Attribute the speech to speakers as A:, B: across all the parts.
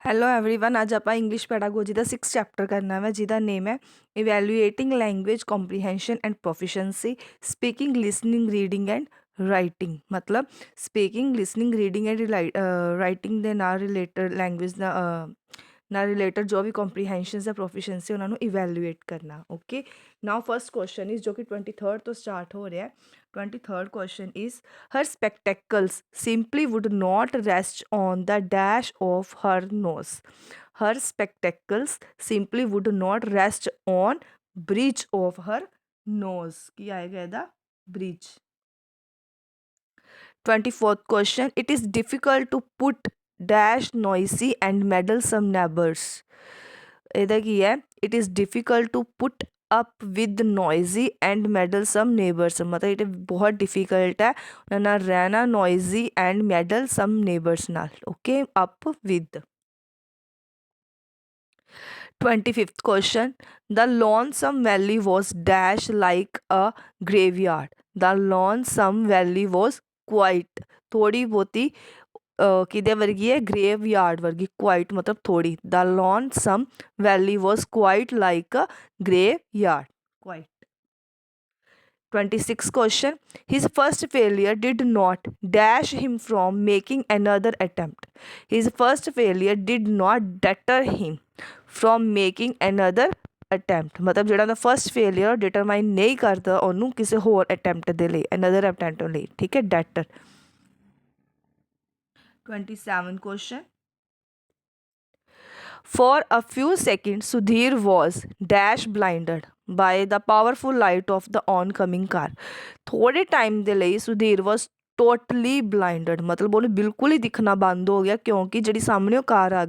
A: Hello everyone ਅੱਜ ਆਪਾਂ English pedagogy ਦਾ 6 chapter ਕਰਨਾ ਹੈ ਜਿਹਦਾ ਨੇਮ ਹੈ evaluating language comprehension and proficiency speaking listening reading and writing ਮਤਲਬ speaking listening reading and writing ਦੇ ਨਾਲ ਰਿਲੇਟਡ ਲੈਂਗੁਏਜ ਦਾ ਨਾਲ ਰਿਲੇਟਡ ਜੋ ਵੀ ਕੰਪਰੀਹੈਂਸ਼ਨਸ ਹੈ ਪ੍ਰੋਫੀਸ਼ੀਐਂਸੀ ਉਹਨਾਂ ਨੂੰ ਇਵੈਲੂਏਟ ਕਰਨਾ okay now first question is ਜੋ ਕਿ 23rd ਤੋਂ ਸਟਾਰਟ ਹੋ ਰਿਹਾ ਹੈ 23rd question is her spectacles simply would not rest on the dash of her nose. Her spectacles simply would not rest on bridge of her nose. ਕੀ ਆਏਗਾ ਇਹਦਾ bridge. 24th question. It is difficult to put dash noisy and meddlesome neighbors. ਇਹਦਾ ਕੀ ਹੈ it is difficult to put up with noisy and meddlesome neighbours ਮਤਲਬ ਇਹ ਬਹੁਤ difficult ਹੈ ਉਹਨਾਂ ਨਾਲ ਰਹਿਣਾ ਨੋਇਜ਼ੀ ਐਂਡ ਮੈਡਲਸਮ ਨੇਬਰਸ ਨਾਲ okay up with 25th question. The lonesome valley was dash like a graveyard. The lonesome valley was quiet. ਥੋੜੀ ਬਹੁਤੀ ਕਿਹਦੇ ਵਰਗੀ ਹੈ ਗ੍ਰੇਵ ਯਾਰਡ ਵਰਗੀ ਕੁਆਇਟ ਮਤਲਬ ਥੋੜੀ the lonesome valley was quiet like a graveyard quiet 26th question. His first failure did not dash him from making another attempt. His first failure did not deter him from making another attempt. ਮਤਲਬ ਜਿਹੜਾ ਦਾ first failure ਡਿਟਰਮਾਈਨ ਨਹੀਂ ਕਰਦਾ ਉਹਨੂੰ ਕਿਸੇ ਹੋਰ attempt ਦੇ ਲਈ another attempt ਲਈ ਠੀਕ ਹੈ ਡੈਟਰ 27th question. For a few seconds, Sudhir was dash blinded by the powerful light of the oncoming car. ਥੋੜੇ ਟਾਈਮ ਦੇ ਲਈ ਸੁਧੀਰ was totally blinded ਮਤਲਬ ਉਹਨੂੰ ਬਿਲਕੁਲ ਹੀ ਦਿਖਣਾ ਬੰਦ ਹੋ ਗਿਆ ਕਿਉਂਕਿ ਜਿਹੜੀ ਸਾਹਮਣੇ ਉਹ ਕਾਰ ਆ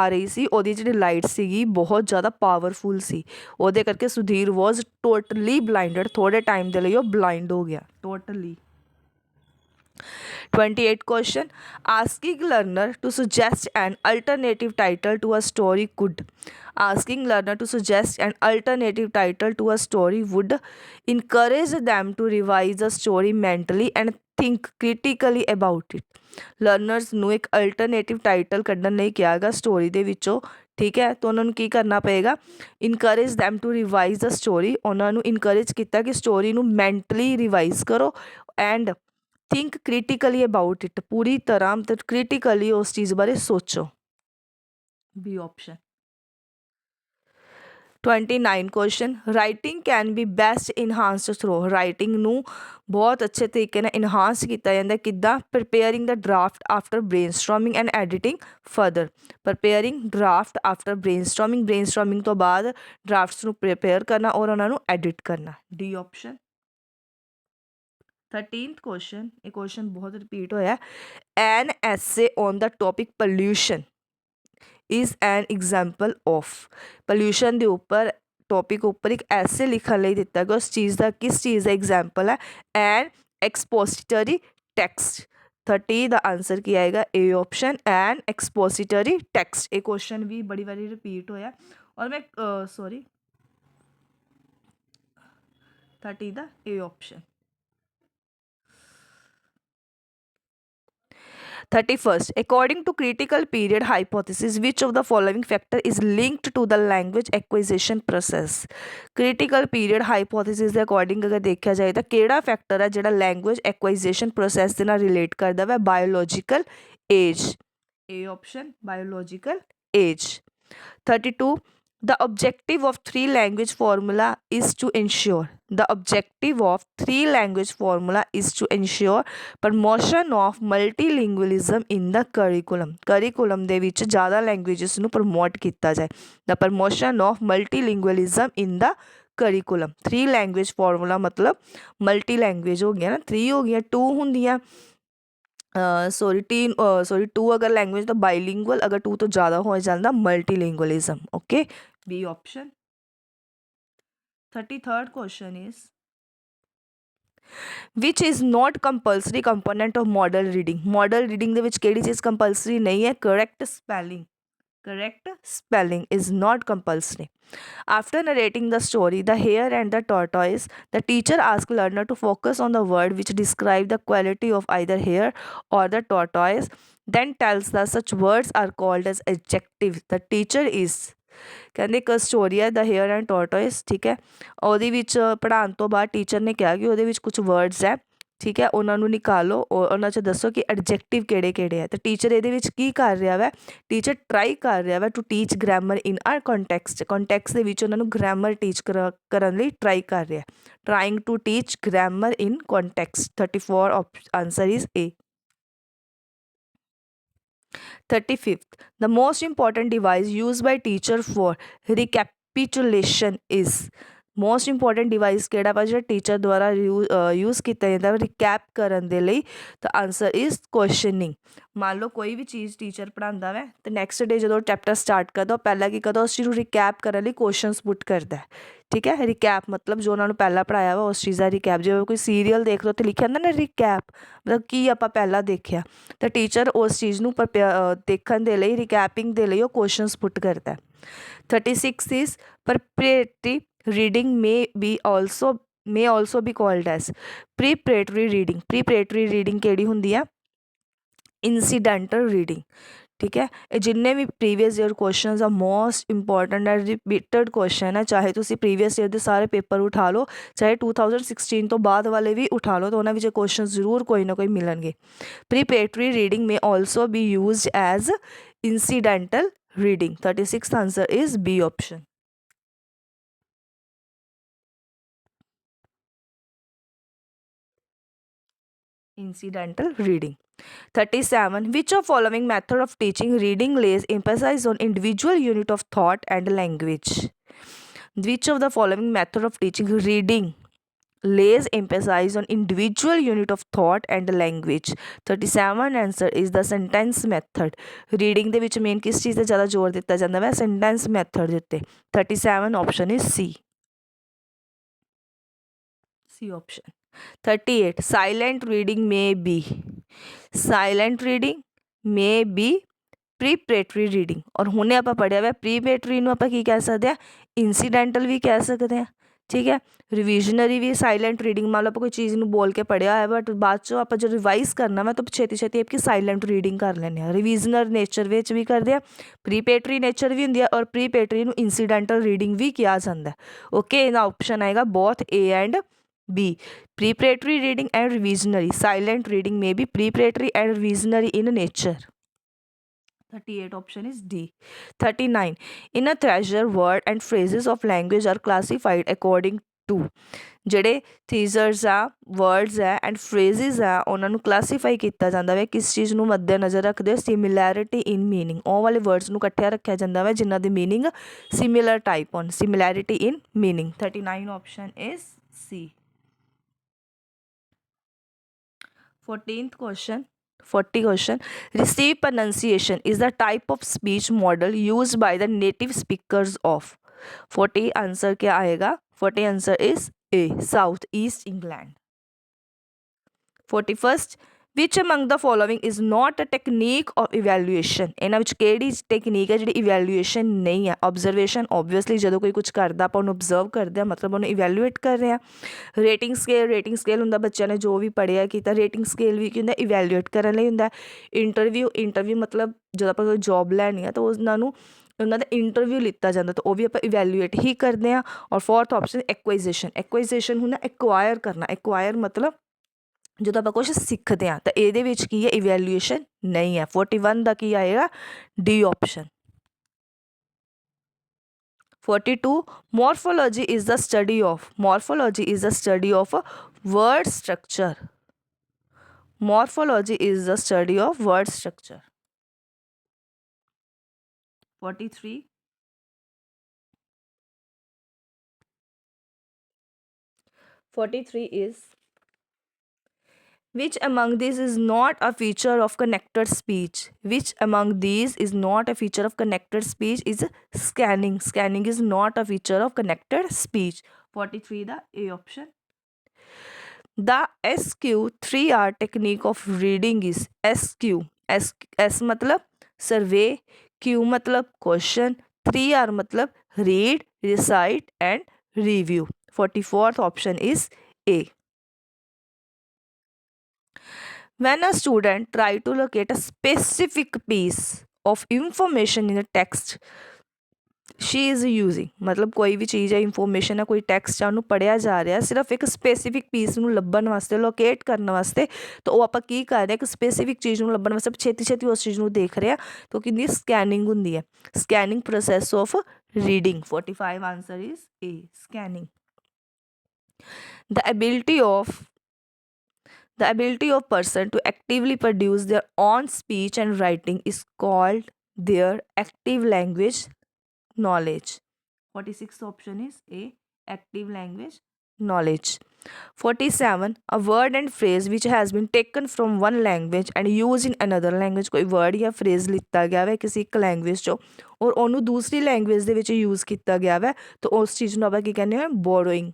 A: ਰਹੀ ਸੀ ਉਹਦੀ ਜਿਹੜੀ ਲਾਈਟ ਸੀਗੀ ਬਹੁਤ ਜ਼ਿਆਦਾ ਪਾਵਰਫੁਲ ਸੀ ਉਹਦੇ ਕਰਕੇ ਸੁਧੀਰ was totally blinded ਥੋੜੇ ਟਾਈਮ ਦੇ ਲਈ ਉਹ ਬਲਾਈਂਡ ਹੋ ਗਿਆ totally 28th question. Asking learner to suggest an alternative title to a story could. Asking learner to suggest an alternative title to a story would encourage them to revise the story mentally and think critically about it. Learners ਨੂੰ ਇੱਕ alternative title ਕੱਢਣ ਲਈ ਕਿਹਾ ਗਿਆ story ਦੇ ਵਿੱਚੋਂ ਠੀਕ ਹੈ ਤਾਂ ਉਹਨਾਂ ਨੂੰ ਕੀ ਕਰਨਾ ਪਏਗਾ encourage them to revise the story ਉਹਨਾਂ ਨੂੰ ਇਨਕਰੇਜ ਕੀਤਾ ਕਿ ਸਟੋਰੀ ਨੂੰ ਮੈਂਟਲੀ ਰਿਵਾਈਜ਼ ਕਰੋ and think critically about it ਪੂਰੀ ਤਰ੍ਹਾਂ ਮਤਲਬ ਕ੍ਰਿਟੀਕਲੀ ਉਸ ਚੀਜ਼ ਬਾਰੇ ਸੋਚੋ B option 29 question. Writing can be best enhanced through writing ਨੂੰ ਬਹੁਤ ਅੱਛੇ ਤਰੀਕੇ ਨਾਲ ਇਨਹਾਂਸ ਕੀਤਾ ਜਾਂਦਾ ਕਿੱਦਾਂ preparing the draft after brainstorming and editing further preparing draft after brainstorming ਤੋਂ ਬਾਅਦ ਡਰਾਫਟਸ ਨੂੰ ਪ੍ਰਿਪੇਅਰ ਕਰਨਾ ਔਰ ਉਹਨਾਂ ਨੂੰ ਐਡਿਟ ਕਰਨਾ ਡੀ ਆਪਸ਼ਨ 13th question. ਇਹ ਕੁਐਸਚਨ ਬਹੁਤ ਰਿਪੀਟ ਹੋਇਆ ਐਨ ਐਸੇ on the topic pollution is an example of pollution ਦੇ ਉੱਪਰ ਟੌਪਿਕ ਉੱਪਰ ਇੱਕ ਐਸੇ ਲਿਖਣ ਲਈ ਦਿੱਤਾ ਗਿਆ ਉਸ ਚੀਜ਼ ਦਾ ਕਿਸ ਚੀਜ਼ ਦਾ ਐਗਜ਼ਾਮਪਲ ਹੈ ਐਨ ਐਕਸਪੋਸਿਟਰੀ ਟੈਕਸਟ 30 ਦਾ ਆਨਸਰ ਕੀ ਆਏਗਾ ਏ ਆਪਸ਼ਨ ਐਨ ਐਕਸਪੋਸਿਟਰੀ ਟੈਕਸਟ ਇਹ ਕੁਐਸਚਨ ਵੀ ਬੜੀ ਵਾਰੀ ਰਿਪੀਟ ਹੋਇਆ ਔਰ ਮੈਂ sorry 30 the A option 31st. According to critical period hypothesis, which of the following factor is linked to the language acquisition process? Critical period hypothesis ਦੇ according ਅਗਰ ਦੇਖਿਆ ਜਾਏ ਤਾਂ ਕਿਹੜਾ ਫੈਕਟਰ ਹੈ ਜਿਹੜਾ ਲੈਂਗੁਏਜ ਐਕੁਆਈਜੇਸ਼ਨ ਪ੍ਰੋਸੈਸ ਦੇ ਨਾਲ ਰਿਲੇਟ ਕਰਦਾ ਵਾ biological age A option biological age 32 The objective of three language formula is to ensure promotion of multilingualism in the curriculum ਦੇ ਵਿੱਚ ਜ਼ਿਆਦਾ ਲੈਂਗੁਏਜਸ ਨੂੰ ਪ੍ਰਮੋਟ ਕੀਤਾ ਜਾਏ the promotion of multilingualism in the curriculum 3 language formula ਮਤਲਬ multi language ਹੋ ਗਿਆ ਨਾ 3 ਹੋ ਗਈਆਂ 2 ਹੁੰਦੀਆਂ ਸੌਰੀ 2 ਅਗਰ ਲੈਂਗੁਏਜ ਤਾਂ ਬਾਈਲਿੰਗੁਅਲ ਅਗਰ 2 ਤੋਂ ਜ਼ਿਆਦਾ ਹੋ ਜਾਂਦਾ multilingualism okay B option 33rd question is which is not compulsory component of model reading ਦੇ ਵਿੱਚ ਕਿਹੜੀ ਚੀਜ਼ ਕੰਪਲਸਰੀ ਨਹੀਂ ਹੈ correct spelling is not compulsory. After narrating the story The Hare and the Tortoise, the teacher asked learner to focus on the word which describe the quality of either hare or the tortoise. then tells the such words are called as adjective. The teacher is ਕਹਿੰਦੇ ਇੱਕ story ਹੈ ਦ hair and ਟੋਰਟੋਇਸ, ਠੀਕ ਹੈ। ਉਹਦੇ ਵਿੱਚ ਪੜ੍ਹਾਉਣ ਤੋਂ ਬਾਅਦ ਟੀਚਰ ਨੇ ਕਿਹਾ ਕਿ ਉਹਦੇ ਵਿੱਚ ਕੁਝ ਵਰਡਸ ਹੈ, ਠੀਕ ਹੈ, ਉਹਨਾਂ ਨੂੰ ਨਿਕਾਲੋ ਔਰ ਉਹਨਾਂ 'ਚ ਦੱਸੋ ਕਿ ਐਡਜੈਕਟਿਵ ਕਿਹੜੇ ਕਿਹੜੇ ਹੈ। ਅਤੇ ਟੀਚਰ ਇਹਦੇ ਵਿੱਚ ਕੀ ਕਰ ਰਿਹਾ ਵੈ, ਟੀਚਰ ਟਰਾਈ ਕਰ ਰਿਹਾ ਵਾ to teach grammar in our context ਦੇ ਵਿੱਚ ਉਹਨਾਂ ਨੂੰ ਗ੍ਰਾਮਰ ਟੀਚ ਕਰਨ ਲਈ ਟਰਾਈ ਕਰ ਰਿਹਾ, trying to teach grammar in context. 34 answer is A. 35th, the most important device used by teacher for recapitulation is, most important device ਕਿਹੜਾ ਵਾ ਜਿਹੜਾ ਟੀਚਰ ਦੁਆਰਾ ਯੂਜ਼ ਕੀਤਾ ਜਾਂਦਾ ਰਿਕੈਪ ਕਰਨ ਦੇ ਲਈ। ਤਾਂ ਆਨਸਰ ਇਜ਼ ਕੁਐਸ਼ਚਨਿੰਗ। ਮੰਨ ਲਓ ਕੋਈ ਵੀ ਚੀਜ਼ ਟੀਚਰ ਪੜ੍ਹਾਉਂਦਾ ਵੈ ਅਤੇ ਨੈਕਸਟ ਡੇ ਜਦੋਂ ਚੈਪਟਰ ਸਟਾਰਟ ਕਰਦਾ ਉਹ ਪਹਿਲਾਂ ਕੀ ਕਰਦਾ, ਉਸ ਚੀਜ਼ ਨੂੰ ਰਿਕੈਪ ਕਰਨ ਲਈ ਕੁਐਸ਼ਚਨਸ ਪੁੱਟ ਕਰਦਾ, ਠੀਕ ਹੈ। ਰਿਕੈਪ ਮਤਲਬ ਜੋ ਉਹਨਾਂ ਨੂੰ ਪਹਿਲਾਂ ਪੜ੍ਹਾਇਆ ਵਾ ਉਸ ਚੀਜ਼ ਦਾ ਰਿਕੈਪ। ਜਿਵੇਂ ਕੋਈ ਸੀਰੀਅਲ ਦੇਖ ਲਓ ਅਤੇ ਲਿਖਿਆ ਹੁੰਦਾ ਨਾ ਰਿਕੈਪ, ਮਤਲਬ ਕੀ ਆਪਾਂ ਪਹਿਲਾਂ ਦੇਖਿਆ, ਤਾਂ ਟੀਚਰ ਉਸ ਚੀਜ਼ ਨੂੰ ਦੇਖਣ ਦੇ ਲਈ ਰਿਕੈਪਿੰਗ ਦੇ ਲਈ ਉਹ ਕੁਐਸ਼ਚਨਸ ਪੁੱਟ ਕਰਦਾ। 36 is preparatory reading may also be called as preparatory reading। preparatory reading ਕਿਹੜੀ ਹੁੰਦੀ ਆ, incidental reading, ਠੀਕ ਹੈ। ਇਹ ਜਿੰਨੇ ਵੀ ਪ੍ਰੀਵੀਅਸ ਈਅਰ ਕੁਐਸਚਨਸ ਆ most important and repeated question ਹੈ, ਚਾਹੇ ਤੁਸੀਂ ਪ੍ਰੀਵੀਅਸ ਈਅਰ ਦੇ ਸਾਰੇ ਪੇਪਰ ਉਠਾ ਲਓ, ਚਾਹੇ 2016 ਤੋਂ ਬਾਅਦ ਵਾਲੇ ਵੀ ਉਠਾ ਲਓ, ਤਾਂ ਉਹਨਾਂ ਵਿੱਚ ਕੁਐਸਚਨ ਜ਼ਰੂਰ ਕੋਈ ਨਾ ਕੋਈ ਮਿਲਣਗੇ। preparatory reading may also be used as incidental reading। 36th answer is B option। incidental reading। 37, which of following method of teaching reading lays emphasis on individual unit of thought and language? Which of the following method of teaching reading lays emphasis on individual unit of thought and language? 37 answer is the sentence method। reading ਦੇ ਵਿੱਚ main ਕਿਸ ਚੀਜ਼ ਤੇ ਜ਼ਿਆਦਾ ਜ਼ੋਰ ਦਿੱਤਾ ਜਾਂਦਾ ਹੈ, sentence method ਦੇ ਉੱਤੇ। 37 option is C option। 38, silent reading may be preparatory reading। ਔਰ ਹੁਣੇ ਆਪਾਂ ਪੜ੍ਹਿਆ ਵਾ preparatory ਨੂੰ ਆਪਾਂ ਕੀ ਕਹਿ ਸਕਦੇ ਹਾਂ, incidental ਵੀ ਕਹਿ ਸਕਦੇ ਹਾਂ, ਠੀਕ ਹੈ। ਰਿਵੀਜ਼ਨਰੀ ਵੀ ਸਾਇਲੈਂਟ ਰੀਡਿੰਗ, ਮੰਨ ਲਓ ਆਪਾਂ ਕੋਈ ਚੀਜ਼ ਨੂੰ ਬੋਲ ਕੇ ਪੜ੍ਹਿਆ ਹੈ ਬਟ ਬਾਅਦ 'ਚੋਂ ਆਪਾਂ ਜੋ ਰਿਵਾਈਜ਼ ਕਰਨਾ ਵਾ ਤਾਂ ਛੇਤੀ ਛੇਤੀ ਆਪਕੀ ਸਾਇਲੈਂਟ ਰੀਡਿੰਗ ਕਰ ਲੈਂਦੇ ਹਾਂ। ਰਿਵੀਜ਼ਨਰ ਨੇਚਰ ਵਿੱਚ ਵੀ ਕਰਦੇ ਆ, ਪ੍ਰੀਪੇਟਰੀ ਨੇਚਰ ਵੀ ਹੁੰਦੀ ਹੈ ਔਰ ਪ੍ਰੀਪੇਟਰੀ ਨੂੰ ਇਨਸੀਡੈਂਟਲ ਰੀਡਿੰਗ ਵੀ ਕਿਹਾ ਜਾਂਦਾ। ਓਕੇ, ਇਹਦਾ ਆਪਸ਼ਨ ਆਏਗਾ ਬੋਥ A and B। preparatory reading and revisionary silent reading may be preparatory and revisionary in nature। 38 option is D। 39, in a treasure word and phrases of language are classified according to, ਜਿਹੜੇ ਥੀਜ਼ਰਸ ਆ, words ਹੈ and ਫਰੇਜ਼ਿਸ ਆ, ਉਹਨਾਂ ਨੂੰ classify ਕੀਤਾ ਜਾਂਦਾ ਵਾ ਕਿਸ ਚੀਜ਼ ਨੂੰ ਮੱਦੇ ਨਜ਼ਰ ਰੱਖਦੇ ਹੋ, ਸਿਮਿਲੈਰਿਟੀ ਇਨ ਮੀਨਿੰਗ। ਉਹ ਵਾਲੇ ਵਰਡਸ ਨੂੰ ਇਕੱਠਿਆ ਰੱਖਿਆ ਜਾਂਦਾ ਵਾ ਜਿਨ੍ਹਾਂ ਦੇ ਮੀਨਿੰਗ ਸਿਮਿਲਰ ਟਾਈਪ ਹੋਣ, similarity in meaning. 39 option is C। 40th question, receive pronunciation is the type of speech model used by the native speakers of। 40 answer क्या आएगा, 40 answer is A, South East England। 41st, which among the following is not a technique of evaluation। ਇਹਨਾਂ ਵਿੱਚ ਕਿਹੜੀ technique ਹੈ ਜਿਹੜੀ evaluation ਨਹੀਂ ਹੈ। Observation, obviously ਜਦੋਂ ਕੋਈ ਕੁਝ ਕਰਦਾ ਆਪਾਂ ਉਹਨੂੰ ਓਬਜ਼ਰਵ ਕਰਦੇ ਹਾਂ, ਮਤਲਬ ਉਹਨੂੰ ਇਵੈਲੂਏਟ ਕਰ ਰਹੇ ਹਾਂ। ਰੇਟਿੰਗ ਸਕੇਲ ਹੁੰਦਾ, ਬੱਚਿਆਂ ਨੇ ਜੋ ਵੀ ਪੜ੍ਹਿਆ ਕੀਤਾ। ਰੇਟਿੰਗ ਸਕੇਲ ਵੀ ਕੀ ਹੁੰਦਾ, ਇਵੈਲੂਏਟ ਕਰਨ ਲਈ ਹੁੰਦਾ। ਇੰਟਰਵਿਊ ਮਤਲਬ ਜਦੋਂ ਆਪਾਂ ਕੋਈ ਜੋਬ ਲੈਣੀ ਆ ਤਾਂ ਉਹਨਾਂ ਦਾ ਇੰਟਰਵਿਊ ਲਿੱਤਾ ਜਾਂਦਾ ਤਾਂ ਉਹ ਵੀ ਆਪਾਂ ਇਵੈਲੂਏਟ ਹੀ ਕਰਦੇ ਹਾਂ। ਔਰ 4th ਆਪਸ਼ਨ ਐਕੁਆਈਜ਼ੇਸ਼ਨ ਹੁੰਦਾ ਐਕਵਾਇਰ ਕਰਨਾ। ਐਕਵਾਇਰ ਮਤਲਬ ਜਦੋਂ ਆਪਾਂ ਕੁਛ ਸਿੱਖਦੇ ਹਾਂ, ਤਾਂ ਇਹਦੇ ਵਿੱਚ ਕੀ ਹੈ, ਇਵੈਲੂਏਸ਼ਨ ਨਹੀਂ ਹੈ। 41 ਦਾ ਕੀ ਆਏਗਾ, D option. 42, morphology is the study of word structure। morphology is the study of word structure। 43, is which among these is not a feature of connected speech? Which among these is not a feature of connected speech is scanning is not a feature of connected speech। 43 the A option। The SQ3R technique of reading is S मतलब survey, Q मतलब question, 3R मतलब read, recite and review। 44th option is A। When a student try to locate a specific piece of information in a text she is using, मतलब कोई भी चीज़ है information है कोई text है ਉਹਨੂੰ ਪੜਿਆ ਜਾ ਰਿਹਾ ਸਿਰਫ ਇੱਕ ਸਪੈਸੀਫਿਕ ਪੀਸ ਨੂੰ ਲੱਭਣ ਵਾਸਤੇ ਲੋਕੇਟ ਕਰਨ ਵਾਸਤੇ ਤਾਂ ਉਹ ਆਪਾਂ ਕੀ ਕਰ ਰਹੇ ਇੱਕ ਸਪੈਸੀਫਿਕ ਚੀਜ਼ ਨੂੰ ਲੱਭਣ ਵਾਸਤੇ ਛੇਤੀ ਛੇਤੀ ਉਸ ਚੀਜ਼ ਨੂੰ ਦੇਖ ਰਹੇ ਆ ਤਾਂ ਕਿੰਨੀ ਸਕੈਨਿੰਗ ਹੁੰਦੀ ਹੈ scanning process of reading 45 answer is A scanning the ability of the ability of person to actively produce their own speech and writing is called their active language knowledge. 46th option is A, active language knowledge. 47 a word and phrase which has been taken from one language and used in another language कोई word या phrase लिता गया है किसी एक language चो और ਉਹਨੂੰ ਦੂਸਰੀ language ਦੇ ਵਿੱਚ use ਕੀਤਾ ਗਿਆ ਹੈ ਤਾਂ ਉਸ ਚੀਜ਼ ਨੂੰ ਆਪਾਂ ਕੀ ਕਹਿੰਦੇ ਹਾਂ borrowing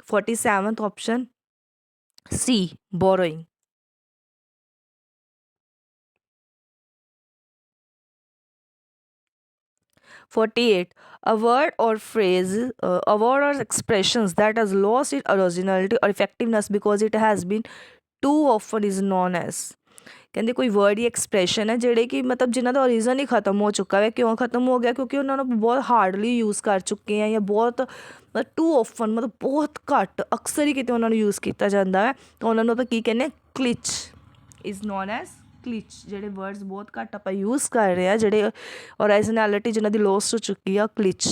A: 47th option C, borrowing. 48 a word or phrase a word or expressions that has lost its originality or effectiveness because it has been too often is known as ਕਹਿੰਦੇ ਕੋਈ ਵਰਡ ਜਾਂ ਐਕਸਪ੍ਰੈਸ਼ਨ ਹੈ ਜਿਹੜੇ ਕਿ ਮਤਲਬ ਜਿਨ੍ਹਾਂ ਦਾ origin ਹੀ ਖਤਮ ਹੋ ਚੁੱਕਾ ਹੈ ਕਿਉਂ ਖਤਮ ਹੋ ਗਿਆ ਕਿਉਂਕਿ ਉਹਨਾਂ ਨੂੰ ਬਹੁਤ ਹਾਰਡਲੀ ਯੂਜ਼ ਕਰ ਚੁੱਕੇ ਆ ਜਾਂ ਬਹੁਤ ਮਤਲਬ ਟੂ ਓਫਨ ਮਤਲਬ ਬਹੁਤ ਘੱਟ ਅਕਸਰ ਹੀ ਕਿਤੇ ਉਹਨਾਂ ਨੂੰ ਯੂਜ਼ ਕੀਤਾ ਜਾਂਦਾ ਹੈ ਤਾਂ ਉਹਨਾਂ ਨੂੰ ਆਪਾਂ ਕੀ ਕਹਿੰਦੇ cliche is non as cliche ਜਿਹੜੇ ਵਰਡਸ ਬਹੁਤ ਘੱਟ ਆਪਾਂ ਯੂਜ਼ ਕਰ ਰਹੇ ਆ ਜਿਹੜੇ ਓਰੀਜਨੈਲਿਟੀ ਜਿਨ੍ਹਾਂ ਦੀ ਲੋਸ ਹੋ ਚੁੱਕੀ ਆ cliche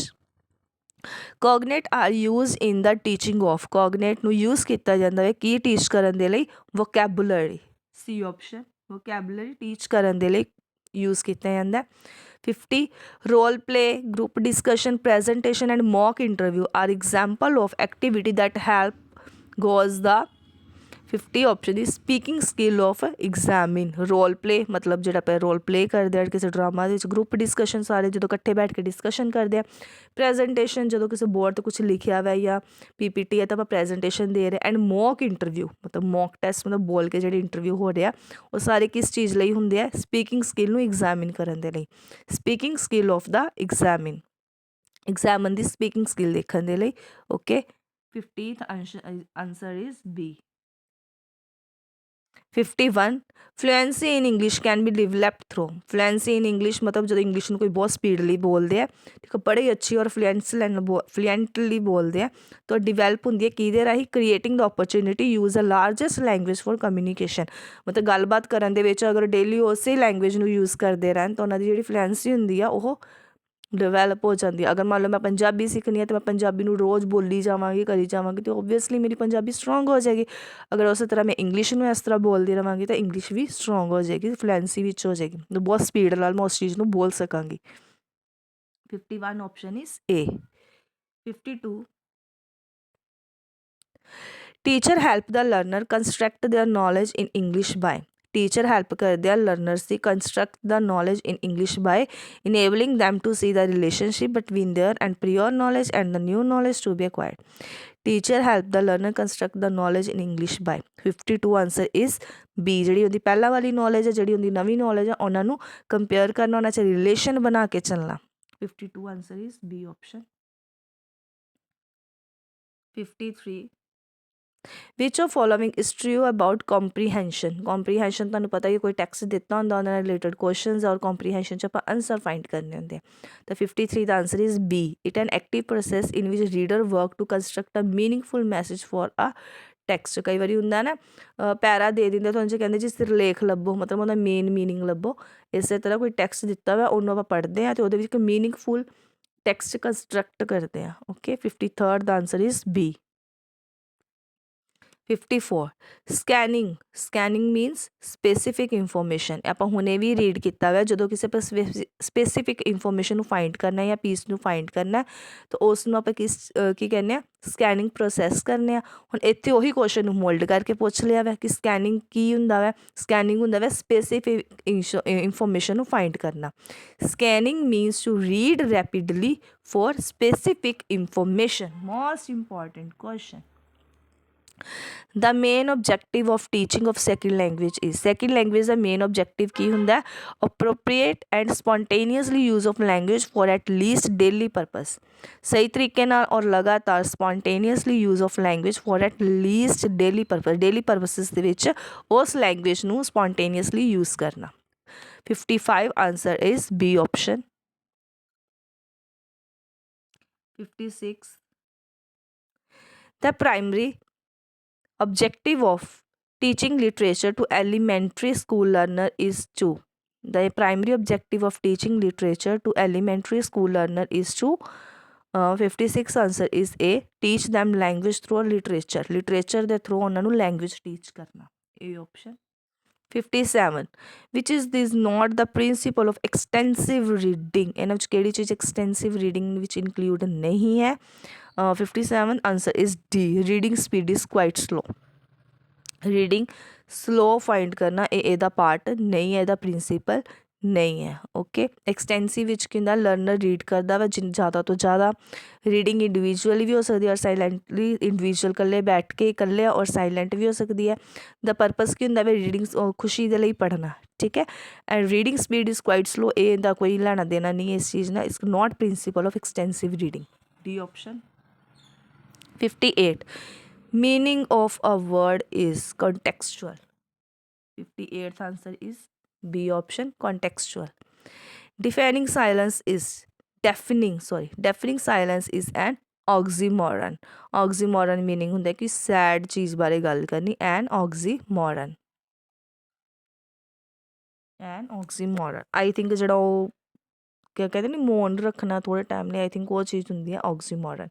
A: cognate are use in the teaching of cognate ਨੂੰ ਯੂਜ਼ ਕੀਤਾ ਜਾਂਦਾ ਹੈ ਕੀ ਟੀਚ ਕਰਨ ਦੇ ਲਈ ਵੋਕੈਬੂਲਰੀ ਸੀ ਆਪਸ਼ਨ ਵੋਕੈਬੂਲਰੀ ਟੀਚ ਕਰਨ ਦੇ ਲਈ ਯੂਜ਼ ਕੀਤਾ ਜਾਂਦਾ 50 role play group discussion presentation and mock interview are example of activity that help goes the 50 option is speaking skill of examine role play मतलब ਜਿਹੜਾ ਆਪਾਂ ਰੋਲ ਪਲੇ ਕਰਦੇ ਆ ਕਿਸੇ ਡਰਾਮਾ ਦੇ ਵਿੱਚ ਗਰੁੱਪ ਡਿਸਕਸ਼ਨ ਸਾਰੇ ਜਦੋਂ ਇਕੱਠੇ ਬੈਠ ਕੇ ਡਿਸਕਸ਼ਨ ਕਰਦੇ ਆ ਪ੍ਰੈਜੈਂਟੇਸ਼ਨ ਜਦੋਂ ਕਿਸੇ ਬੋਰਡ 'ਤੇ ਕੁਝ ਲਿਖਿਆ ਹੋਇਆ ਜਾਂ ਪੀਪੀਟੀ ਹੈ ਤਾਂ ਆਪਾਂ ਪ੍ਰੈਜੈਂਟੇਸ਼ਨ ਦੇ ਰਹੇ ਐਂਡ ਮੌਕ ਇੰਟਰਵਿਊ ਮਤਲਬ ਮੌਕ ਟੈਸਟ ਮਤਲਬ ਬੋਲ ਕੇ ਜਿਹੜੇ ਇੰਟਰਵਿਊ ਹੋ ਰਿਹਾ ਉਹ ਸਾਰੇ ਕਿਸ ਚੀਜ਼ ਲਈ ਹੁੰਦੇ ਆ ਸਪੀਕਿੰਗ ਸਕਿੱਲ ਨੂੰ ਐਗਜ਼ਾਮਿਨ ਕਰਨ ਦੇ ਲਈ speaking skill of the examine the speaking skill ਦੇਖਣ ਦੇ ਲਈ okay 50th answer is B 51 fluency in English can be developed through fluency in English ਮਤਲਬ ਜਦੋਂ ਇੰਗਲਿਸ਼ ਨੂੰ ਕੋਈ ਬਹੁਤ ਸਪੀਡਲੀ ਬੋਲਦੇ ਆ ਠੀਕ ਹੈ ਬੜੇ ਅੱਛੀ ਔਰ ਫਲੂਐਂਟਲੀ ਬੋਲਦੇ ਆ ਤਾਂ ਡਿਵੈਲਪ ਹੁੰਦੀ ਹੈ ਕਿਹਦੇ ਰਾਹੀਂ creating the opportunity use a largest language for communication ਮਤਲਬ ਗੱਲਬਾਤ ਕਰਨ ਦੇ ਵਿੱਚ ਅਗਰ ਡੇਲੀ ਉਸੇ ਲੈਂਗੁਏਜ ਨੂੰ ਯੂਜ਼ ਕਰਦੇ ਰਹਿਣ ਤਾਂ ਉਹਨਾਂ ਦੀ ਜਿਹੜੀ ਫਲੂਐਂਸੀ ਹੁੰਦੀ ਆ ਉਹ ਡਿਵੈਲਪ ਹੋ ਜਾਂਦੀ ਹੈ ਅਗਰ ਮੰਨ ਲਓ ਮੈਂ ਪੰਜਾਬੀ ਸਿੱਖਣੀ ਹੈ ਤਾਂ ਮੈਂ ਪੰਜਾਬੀ ਨੂੰ ਰੋਜ਼ ਬੋਲੀ ਜਾਵਾਂਗੀ ਕਰੀ ਜਾਵਾਂਗੀ ਤਾਂ ਓਬਵੀਅਸਲੀ ਮੇਰੀ ਪੰਜਾਬੀ ਸਟਰੋਂਗ ਹੋ ਜਾਏਗੀ ਅਗਰ ਉਸੇ ਤਰ੍ਹਾਂ ਮੈਂ ਇੰਗਲਿਸ਼ ਨੂੰ ਇਸ ਤਰ੍ਹਾਂ ਬੋਲਦੀ ਰਵਾਂਗੀ ਤਾਂ ਇੰਗਲਿਸ਼ ਵੀ ਸਟਰੋਂਗ ਹੋ ਜਾਏਗੀ ਫਲੂਐਂਸੀ ਵਿੱਚ ਹੋ ਜਾਏਗੀ ਬਹੁਤ ਸਪੀਡ ਨਾਲ ਮੈਂ ਉਸ ਚੀਜ਼ ਨੂੰ ਬੋਲ ਸਕਾਂਗੀ 51 option is A 52 teacher help the learner construct their knowledge in English by teacher help ਕਰਦੇ ਆ ਲਰਨਰਸ ਦੀ construct the knowledge in English by enabling them to see the relationship between their and prior knowledge and the new knowledge to be acquired. Teacher help the learner construct the knowledge in English by 52 answer is B ਜਿਹੜੀ ਉਹਦੀ ਪਹਿਲਾਂ ਵਾਲੀ knowledge ਹੈ ਜਿਹੜੀ ਉਹਦੀ ਨਵੀਂ knowledge ਹੈ ਉਹਨਾਂ ਨੂੰ ਕੰਪੇਅਰ ਕਰਨਾ ਉਹਨਾਂ 'ਚ ਰਿਲੇਸ਼ਨ ਬਣਾ ਕੇ ਚੱਲਣਾ 52 answer is B option 53 which of following is true about comprehension ਤੁਹਾਨੂੰ ਪਤਾ ਹੀ ਕੋਈ ਟੈਕਸਟ ਦਿੱਤਾ ਹੁੰਦਾ ਉਹਨਾਂ ਨਾਲ ਰਿਲੇਟਡ ਕੁਐਸਚਨਸ ਔਰ ਕੰਪਰੀਹੈਂਸ਼ਨ 'ਚ ਆਪਾਂ ਆਨਸਰ ਫਾਈਂਡ ਕਰਨੇ ਹੁੰਦੇ ਆ ਤਾਂ 53 ਦਾ answer is B it an active process in which reader work to construct a meaningful message for a text ਕਈ ਵਾਰੀ ਹੁੰਦਾ ਨਾ ਪੈਰਾ ਦੇ ਦਿੰਦੇ ਤੁਹਾਨੂੰ ਕਹਿੰਦੇ ਜੀ ਸਿਰਲੇਖ ਲੱਭੋ ਮਤਲਬ ਉਹਦਾ ਮੇਨ ਮੀਨਿੰਗ ਲੱਭੋ ਇਸੇ ਤਰ੍ਹਾਂ ਕੋਈ ਟੈਕਸਟ ਦਿੱਤਾ ਹੋਇਆ ਉਹਨੂੰ ਆਪਾਂ ਪੜ੍ਹਦੇ ਹਾਂ ਅਤੇ ਉਹਦੇ ਵਿੱਚ ਇੱਕ ਮੀਨਿੰਗਫੁਲ ਟੈਕਸਟ ਕੰਸਟਰਕਟ ਕਰਦੇ ਹਾਂ okay 53rd the answer is B 54 scanning means specific information ਆਪਾਂ ਹੁਣੇ ਵੀ ਰੀਡ ਕੀਤਾ ਹੋਇਆ ਜਦੋਂ ਕਿਸੇ ਪਰ ਸਪੈਸੀਫਿਕ ਇਨਫੋਰਮੇਸ਼ਨ ਨੂੰ ਫਾਈਂਡ ਕਰਨਾ ਜਾਂ ਪੀਸ ਨੂੰ ਫਾਈਂਡ ਕਰਨਾ ਤਾਂ ਉਸ ਨੂੰ ਆਪਾਂ ਕੀ ਕਹਿੰਦੇ ਆ ਸਕੈਨਿੰਗ ਪ੍ਰੋਸੈਸ ਕਰਨੇ ਆ ਹੁਣ ਇੱਥੇ ਉਹੀ ਕੁਐਸਚਨ ਨੂੰ ਮੋਲਡ ਕਰਕੇ ਪੁੱਛ ਲਿਆ ਵਾ ਕਿ ਸਕੈਨਿੰਗ ਕੀ ਹੁੰਦਾ ਵਾ ਸਕੈਨਿੰਗ ਹੁੰਦਾ ਵਾ ਸਪੈਸੀਫਿਕ ਇਨਫੋਰਮੇਸ਼ਨ ਨੂੰ ਫਾਈਂਡ ਕਰਨਾ scanning means to read rapidly for specific information most important question The main objective of teaching of second language is second language the main objective ਕੀ ਹੁੰਦਾ ਹੈ? Appropriate and spontaneously use of language for at least daily purpose. ਸਹੀ ਤਰੀਕੇ ਨਾਲ ਔਰ ਲਗਾਤਾਰ spontaneously use of language for at least daily purposes ਦੇ ਵਿੱਚ ਉਸ language ਨੂੰ spontaneously use ਕਰਨਾ. 55 answer is B option. 56 the primary objective of teaching literature to elementary school learner is to the primary objective of teaching literature to elementary school learner is to 56 answer is A teach them language through literature ਦੇ through ਉਹਨਾਂ ਨੂੰ language teach ਕਰਨਾ. A option. 57 which is this not the principle of extensive reading ਇਹਨਾਂ ਵਿੱਚ ਕਿਹੜੀ ਚੀਜ਼ extensive reading ਵਿੱਚ include ਨਹੀਂ ਹੈ. 57 answer is D reading speed is quite slow. Reading slow find ਕਰਨਾ ਇਹ ਇਹਦਾ ਪਾਰਟ ਨਹੀਂ ਹੈ, ਇਹਦਾ ਪ੍ਰਿੰਸੀਪਲ ਨਹੀਂ ਹੈ. ਓਕੇ ਐਕਸਟੈਂਸਿਵ ਵਿੱਚ ਕਿੰਦਾ ਲਰਨਰ ਰੀਡ ਕਰਦਾ ਵਾ ਜ਼ਿਆਦਾ ਤੋਂ ਜ਼ਿਆਦਾ. ਰੀਡਿੰਗ ਇੰਡੀਵਿਜੂਅਲੀ ਵੀ ਹੋ ਸਕਦੀ ਹੈ ਔਰ ਸਾਇਲੈਂਟਲੀ ਇੰਡੀਵਿਜੂਅਲ ਇਕੱਲੇ ਬੈਠ ਕੇ ਇਕੱਲੇ ਔਰ ਸਾਇਲੈਂਟ ਵੀ ਹੋ ਸਕਦੀ ਹੈ. ਦਾ ਪਰਪਸ ਕੀ ਹੁੰਦਾ ਵਾ ਰੀਡਿੰਗ ਖੁਸ਼ੀ ਦੇ ਲਈ ਪੜ੍ਹਨਾ. ਠੀਕ ਹੈ and reading speed is quite slow ਇਹ ਦਾ ਕੋਈ ਲੈਣਾ ਦੇਣਾ ਨਹੀਂ ਇਸ ਚੀਜ਼ ਨਾਲ. It's not principal of extensive reading. D option. 58 meaning of a word is contextual. 58th answer is B option contextual. Deafening silence is deafening silence is an oxymoron. Oxymoron meaning ਹੁੰਦਾ ਕਿ sad ਚੀਜ਼ ਬਾਰੇ ਗੱਲ ਕਰਨੀ. an oxymoron. I think ਜਿਹੜਾ ਉਹ ਕਿਆ ਕਹਿੰਦੇ ਨਹੀਂ ਮੌਨ ਰੱਖਣਾ ਥੋੜ੍ਹੇ ਟਾਈਮ ਲਈ ਆਈ ਥਿੰਕ ਉਹ ਚੀਜ਼ ਹੁੰਦੀ ਹੈ oxymoron.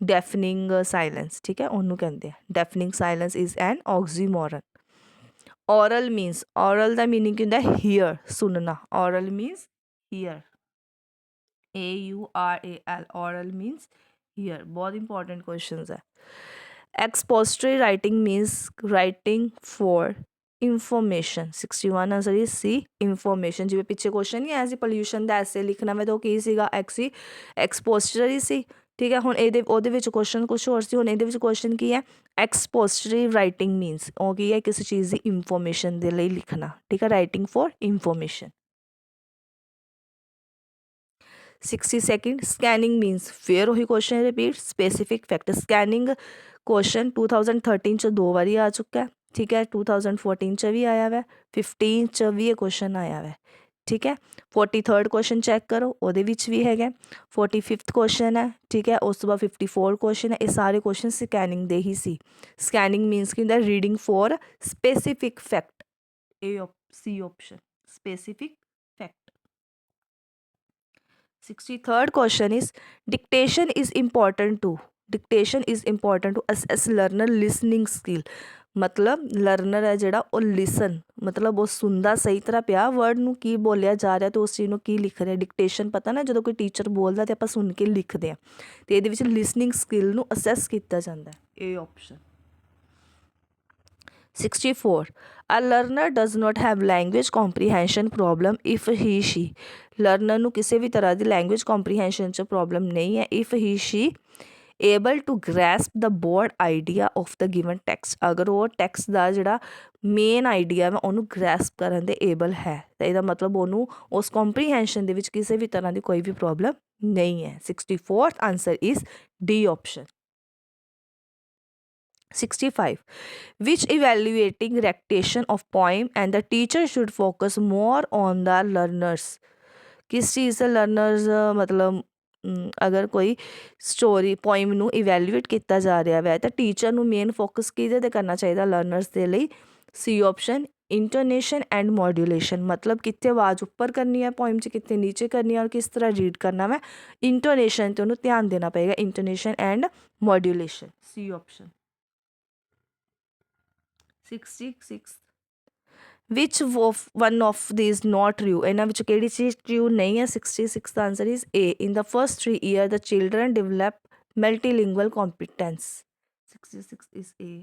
A: ਡੈਫਨਿੰਗ ਸਾਇਲੈਂਸ ਠੀਕ ਹੈ ਉਹਨੂੰ ਕਹਿੰਦੇ ਆ. Deafening silence is an oxymoron. Aural means aural ਦਾ ਮੀਨਿੰਗ ਕੀ ਹੁੰਦਾ ਹੀਅਰ ਸੁਣਨਾ. Aural means hear. AURAL aural means hear. ਬਹੁਤ ਇੰਪੋਰਟੈਂਟ ਕੁਐਸਚਨਸ ਹੈ. Expository writing means writing for information. 61 answer is C information. ਜਿਵੇਂ ਪਿੱਛੇ ਕੁਐਸਚਨ ਨਹੀਂ ਆਇਆ ਸੀ ਪੋਲਿਊਸ਼ਨ ਦਾ ਐਸੇ ਲਿਖਣਾ ਵਾ ਤਾਂ ਉਹ ਕੀ ਸੀਗਾ ਐਕਸਪੋਜ਼ਟਰੀ ਸੀ. ਠੀਕ ਹੈ ਹੁਣ ਉਹਦੇ ਵਿੱਚ ਕੁਐਸਚਨ ਕੁਛ ਹੋਰ ਸੀ. ਹੁਣ ਇਹਦੇ ਵਿੱਚ ਕੁਐਸਚਨ ਕੀ ਹੈ ਐਕਸਪੋਜ਼ਟਰੀ ਰਾਈਟਿੰਗ ਮੀਨਸ ਉਹ ਕੀ ਹੈ ਕਿਸੇ ਚੀਜ਼ ਦੀ ਇਨਫੋਰਮੇਸ਼ਨ ਦੇ ਲਈ ਲਿਖਣਾ. ਠੀਕ ਹੈ writing for information. 62 scanning means ਫਿਰ ਉਹੀ question repeat specific fact. Scanning question 2013 'ਚ 2 ਵਾਰੀ ਆ ਚੁੱਕਾ ਹੈ. ਠੀਕ ਹੈ 2014 'ਚ ਵੀ ਆਇਆ ਵਾ 15 'ਚ ਵੀ ਇਹ ਕੁਐਸਚਨ ਆਇਆ ਵਾ. ਠੀਕ ਹੈ 43rd ਕੁਐਸਚਨ ਚੈੱਕ ਕਰੋ ਉਹਦੇ ਵਿੱਚ ਵੀ ਹੈਗਾ. 45th ਕੁਐਸਚਨ ਹੈ. ਠੀਕ ਹੈ ਉਸ ਤੋਂ ਬਾਅਦ 54 ਕੁਐਸਚਨ ਹੈ. ਇਹ ਸਾਰੇ ਕੁਐਸਚਨ ਸਕੈਨਿੰਗ ਦੇ ਹੀ ਸੀ. ਸਕੈਨਿੰਗ ਮੀਨਸ ਕੀ ਹੁੰਦਾ reading for specific fact. C option specific fact. 63rd question is dictation is important to assess learner listening skill. ਮਤਲਬ ਲਰਨਰ ਹੈ ਜਿਹੜਾ ਉਹ ਲਿਸਨ ਮਤਲਬ ਉਹ ਸੁਣਦਾ ਸਹੀ ਤਰ੍ਹਾਂ ਪਿਆ ਵਰਡ ਨੂੰ ਕੀ ਬੋਲਿਆ ਜਾ ਰਿਹਾ ਅਤੇ ਉਸ ਚੀਜ਼ ਨੂੰ ਕੀ ਲਿਖ ਰਿਹਾ. ਡਿਕਟੇਸ਼ਨ ਪਤਾ ਨਾ ਜਦੋਂ ਕੋਈ ਟੀਚਰ ਬੋਲਦਾ ਅਤੇ ਆਪਾਂ ਸੁਣ ਕੇ ਲਿਖਦੇ ਹਾਂ ਅਤੇ ਇਹਦੇ ਵਿੱਚ ਲਿਸਨਿੰਗ ਸਕਿੱਲ ਨੂੰ ਅਸੈਸ ਕੀਤਾ ਜਾਂਦਾ ਹੈ. ਇਹ option. 64 a learner does not have language comprehension problem if he she learner ਨੂੰ ਕਿਸੇ ਵੀ ਤਰ੍ਹਾਂ ਦੀ ਲੈਂਗੁਏਜ ਕੰਪਰੀਹੈਂਸ਼ਨ 'ਚ ਪ੍ਰੋਬਲਮ ਨਹੀਂ ਹੈ if he she able to grasp the broad idea of the given text. ਅਗਰ ਉਹ ਟੈਕਸਟ ਦਾ ਜਿਹੜਾ ਮੇਨ ਆਈਡੀਆ ਵਾ ਉਹਨੂੰ ਗ੍ਰੈਸਪ ਕਰਨ ਦੇ ਏਬਲ ਹੈ ਤਾਂ ਇਹਦਾ ਮਤਲਬ ਉਹਨੂੰ ਉਸ ਕੰਪਰੀਹੈਂਸ਼ਨ ਦੇ ਵਿੱਚ ਕਿਸੇ ਵੀ ਤਰ੍ਹਾਂ ਦੀ ਕੋਈ ਵੀ ਪ੍ਰੋਬਲਮ ਨਹੀਂ ਹੈ. 64th answer is D option. 65 which evaluating rectation of poem and the teacher should focus more on the learners. किस चीज़ से लर्नर्स मतलब ਅਗਰ ਕੋਈ ਸਟੋਰੀ ਪੋਇਮ ਨੂੰ ਇਵੈਲੂਏਟ ਕੀਤਾ ਜਾ ਰਿਹਾ ਵੈ ਤਾਂ ਟੀਚਰ ਨੂੰ ਮੇਨ ਫੋਕਸ ਕਿਹਦੇ 'ਤੇ ਕਰਨਾ ਚਾਹੀਦਾ ਲਰਨਰਸ ਦੇ ਲਈ. ਸੀ ਆਪਸ਼ਨ ਇੰਟੋਨੇਸ਼ਨ ਐਂਡ ਮੋਡੂਲੇਸ਼ਨ ਮਤਲਬ ਕਿੱਥੇ ਆਵਾਜ਼ ਉੱਪਰ ਕਰਨੀ ਹੈ ਪੋਇਮ 'ਚ ਕਿੱਥੇ ਨੀਚੇ ਕਰਨੀ ਹੈ ਔਰ ਕਿਸ ਤਰ੍ਹਾਂ ਰੀਡ ਕਰਨਾ ਵੈ ਇੰਟੋਨੇਸ਼ਨ 'ਤੇ ਉਹਨੂੰ ਧਿਆਨ ਦੇਣਾ ਪਏਗਾ. Intonation and modulation. C option. 66 which of one of these not true ਇਹਨਾਂ ਵਿੱਚ ਕਿਹੜੀ ਚੀਜ਼ true ਨਹੀਂ ਹੈ. 66 ਦਾ answer is A in the first 3 years the children develop multilingual competence. 66 is A.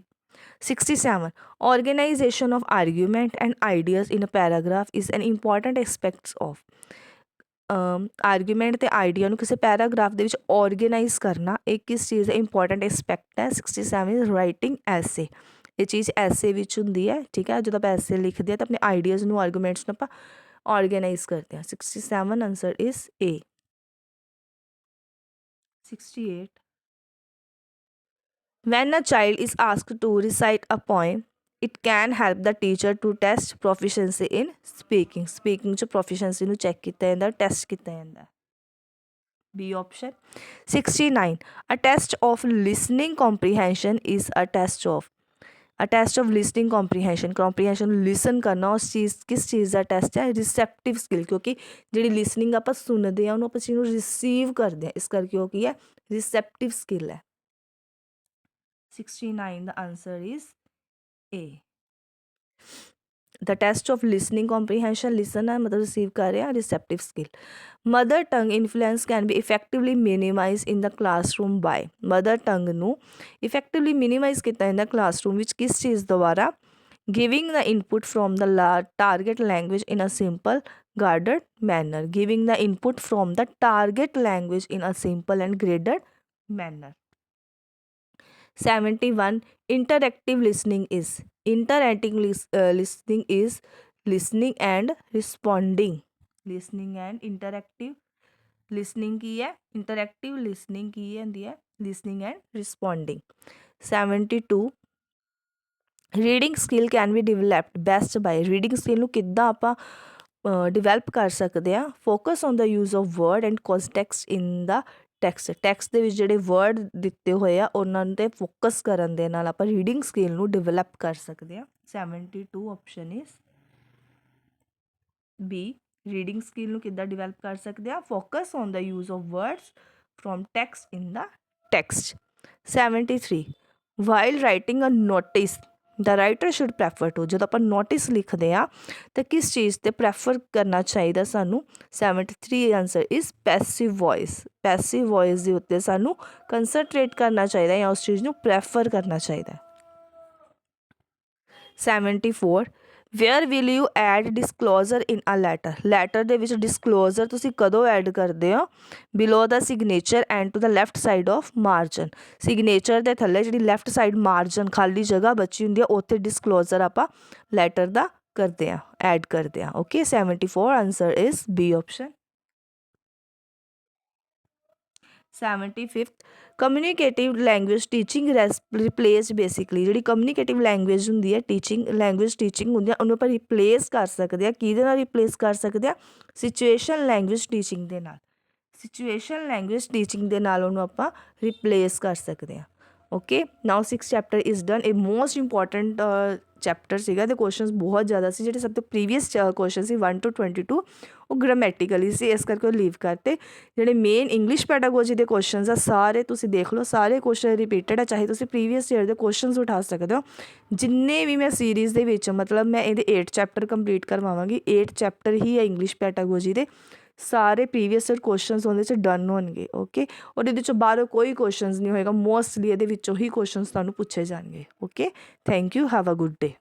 A: 67 organization of argument and ideas in a paragraph is an important aspect of argument ਤੇ idea ਨੂੰ ਕਿਸੇ paragraph ਦੇ ਵਿੱਚ organise ਕਰਨਾ ਇਹ ਕਿਸ ਚੀਜ਼ ਦਾ important aspect ਹੈ। 67 ਇਜ਼ ਰਾਈਟਿੰਗ ਐਸੇ। ਇਹ ਚੀਜ਼ ਐਸੇ ਵਿੱਚ ਹੁੰਦੀ ਹੈ, ਠੀਕ ਹੈ। ਜਦੋਂ ਆਪਾਂ ਐਸੇ ਲਿਖਦੇ ਹਾਂ ਤਾਂ ਆਪਣੇ ਆਈਡੀਆਜ਼ ਨੂੰ ਆਰਗੂਮੈਂਟਸ ਨੂੰ ਆਪਾਂ ਆਰਗੇਨਾਈਜ਼ ਕਰਦੇ ਹਾਂ। 67 answer is a. 68 when a child is asked to recite a poem it can help the teacher to test proficiency in speaking ਚ proficiency ਨੂੰ ਚੈੱਕ ਕੀਤਾ ਜਾਂਦਾ, ਟੈਸਟ ਕੀਤਾ ਜਾਂਦਾ। B option। 69 a test of listening comprehension is a test of listening comprehension ਨੂੰ ਲਿਸਨ ਕਰਨਾ ਉਸ ਚੀਜ਼ ਕਿਸ ਚੀਜ਼ ਦਾ ਟੈਸਟ ਹੈ, ਰਿਸੈਪਟਿਵ ਸਕਿੱਲ। ਕਿਉਂਕਿ ਜਿਹੜੀ ਲਿਸਨਿੰਗ ਆਪਾਂ ਸੁਣਦੇ ਹਾਂ ਉਹਨੂੰ ਆਪਾਂ ਚੀਜ਼ ਨੂੰ ਰਿਸੀਵ ਕਰਦੇ ਹਾਂ, ਇਸ ਕਰਕੇ ਉਹ ਕੀ ਹੈ, ਰਿਸੈਪਟਿਵ ਸਕਿੱਲ ਹੈ। 69 the answer is A। the test of listening comprehension listen है मतलब receive कर रहे हैं, receptive skill। mother tongue influence can be effectively minimized in the classroom by mother tongue ਨੂੰ effectively minimize ਕੀਤਾ ਜਾਂਦਾ classroom ਵਿੱਚ ਕਿਸ ਚੀਜ਼ ਦੁਆਰਾ, giving the input from the target language in a simple guarded manner, giving the input from the target language in a simple and graded manner। 71 interactive listening is listening is listening and responding interactive listening ਕੀ ਹੈ, interactive listening ਕੀ ਹੁੰਦੀ ਹੈ, listening and responding। 72 reading skill can be developed best by reading skill ਨੂੰ ਕਿੱਦਾਂ ਆਪਾਂ develop ਕਰ ਸਕਦੇ ਹਾਂ, focus on the use of word and context in the text ਦੇ ਵਿੱਚ ਜਿਹੜੇ ਵਰਡ ਦਿੱਤੇ ਹੋਏ ਆ ਉਹਨਾਂ 'ਤੇ ਫੋਕਸ ਕਰਨ ਦੇ ਨਾਲ ਆਪਾਂ ਰੀਡਿੰਗ ਸਕਿੱਲ ਨੂੰ ਡਿਵੈਲਪ ਕਰ ਸਕਦੇ ਹਾਂ। 72 option is B. Reading skill ਨੂੰ ਕਿੱਦਾਂ ਡਿਵੈਲਪ ਕਰ ਸਕਦੇ ਆ, focus on the use of words from text in the text. 73 while writing a notice the writer should prefer to, ਜਦੋਂ ਆਪਾਂ ਨੋਟਿਸ ਲਿਖਦੇ ਹਾਂ ਤਾਂ ਕਿਸ ਚੀਜ਼ 'ਤੇ ਪ੍ਰੈਫਰ ਕਰਨਾ ਚਾਹੀਦਾ ਸਾਨੂੰ। 73 answer is passive voice. Passive voice ਦੇ ਉੱਤੇ ਸਾਨੂੰ ਕੰਸਨਟਰੇਟ ਕਰਨਾ ਚਾਹੀਦਾ ਜਾਂ ਉਸ ਚੀਜ਼ ਨੂੰ ਪ੍ਰੈਫਰ ਕਰਨਾ ਚਾਹੀਦਾ। 74 where will you add disclosure in a letter ਦੇ ਵਿੱਚ ਡਿਸਕਲੋਜ਼ਰ ਤੁਸੀਂ ਕਦੋਂ ਐਡ ਕਰਦੇ ਹੋ, below the signature and to the left side of margin. Signature ਦੇ ਥੱਲੇ ਜਿਹੜੀ ਲੈਫਟ ਸਾਈਡ ਮਾਰਜਨ ਖਾਲੀ ਜਗ੍ਹਾ ਬਚੀ ਹੁੰਦੀ ਹੈ ਉੱਥੇ ਡਿਸਕਲੋਜ਼ਰ ਆਪਾਂ ਲੈਟਰ ਦਾ ਕਰਦੇ ਹਾਂ, ਐਡ ਕਰਦੇ ਹਾਂ। Okay 74 answer is B option. 75 communicative language teaching replace basically ਜਿਹੜੀ ਕਮਿਊਨੀਕੇਟਿਵ ਲੈਂਗੁਏਜ ਹੁੰਦੀ ਹੈ ਟੀਚਿੰਗ ਲੈਂਗੁਏਜ ਟੀਚਿੰਗ ਹੁੰਦੀ ਹੈ ਉਹਨੂੰ ਆਪਾਂ ਰਿਪਲੇਸ ਕਰ ਸਕਦੇ ਹਾਂ, ਕਿਹਦੇ ਨਾਲ ਰਿਪਲੇਸ ਕਰ ਸਕਦੇ ਹਾਂ, ਸਿਚੁਏਸ਼ਨ ਲੈਂਗੁਏਜ ਟੀਚਿੰਗ ਦੇ ਨਾਲ। ਸਿਚੁਏਸ਼ਨ ਲੈਂਗੁਏਜ ਟੀਚਿੰਗ ਦੇ ਨਾਲ ਉਹਨੂੰ ਆਪਾਂ ਰਿਪਲੇਸ ਕਰ ਸਕਦੇ ਹਾਂ। Okay now 6 chapter is done. ਇਹ ਮੋਸਟ ਇੰਪੋਰਟੈਂਟ ਚੈਪਟਰ ਸੀਗਾ ਅਤੇ ਕੁਐਸਚਨਸ ਬਹੁਤ ਜ਼ਿਆਦਾ ਸੀ। ਜਿਹੜੇ ਸਭ ਤੋਂ ਪ੍ਰੀਵੀਅਸ ਕੁਐਸਚਨ ਸੀ 1 to 22 ਉਹ ਗ੍ਰਾਮੈਟੀਕਲੀ ਸੀ, ਇਸ ਕਰਕੇ ਉਹ ਲੀਵ ਕਰਤੇ। ਜਿਹੜੇ ਮੇਨ ਇੰਗਲਿਸ਼ ਪੈਡਾਗੋਜੀ ਦੇ ਕੁਐਸਚਨਸ ਆ ਸਾਰੇ ਤੁਸੀਂ ਦੇਖ ਲਓ, ਸਾਰੇ ਕੁਐਸਚਨ ਰਿਪੀਟਡ ਹੈ, ਚਾਹੇ ਤੁਸੀਂ ਪ੍ਰੀਵੀਅਸ ਈਅਰ ਦੇ ਕੁਐਸਚਨਸ ਉਠਾ ਸਕਦੇ ਹੋ। ਜਿੰਨੇ ਵੀ ਮੈਂ ਸੀਰੀਜ਼ ਦੇ ਵਿੱਚ ਮਤਲਬ ਮੈਂ ਇਹਦੇ 8 ਚੈਪਟਰ ਕੰਪਲੀਟ ਕਰਵਾਵਾਂਗੀ, 8 ਚੈਪਟਰ ਹੀ ਹੈ ਇੰਗਲਿਸ਼ ਪੈਡਾਗੋਜੀ ਦੇ, ਸਾਰੇ ਪ੍ਰੀਵੀਅਸ ਈਅਰ ਕੁਐਸਚਨਸ ਉਹਦੇ 'ਚ ਡਨ ਹੋਣਗੇ। ਓਕੇ ਔਰ ਇਹਦੇ 'ਚੋਂ ਬਾਹਰੋਂ ਕੋਈ ਕੁਐਸਚਨਸ ਨਹੀਂ ਹੋਏਗਾ, ਮੋਸਟਲੀ ਇਹਦੇ ਵਿੱਚੋਂ ਹੀ ਕੁਐਸਚਨਸ ਤੁਹਾਨੂੰ ਪੁੱਛੇ ਜਾਣਗੇ। Okay thank you, have a good day.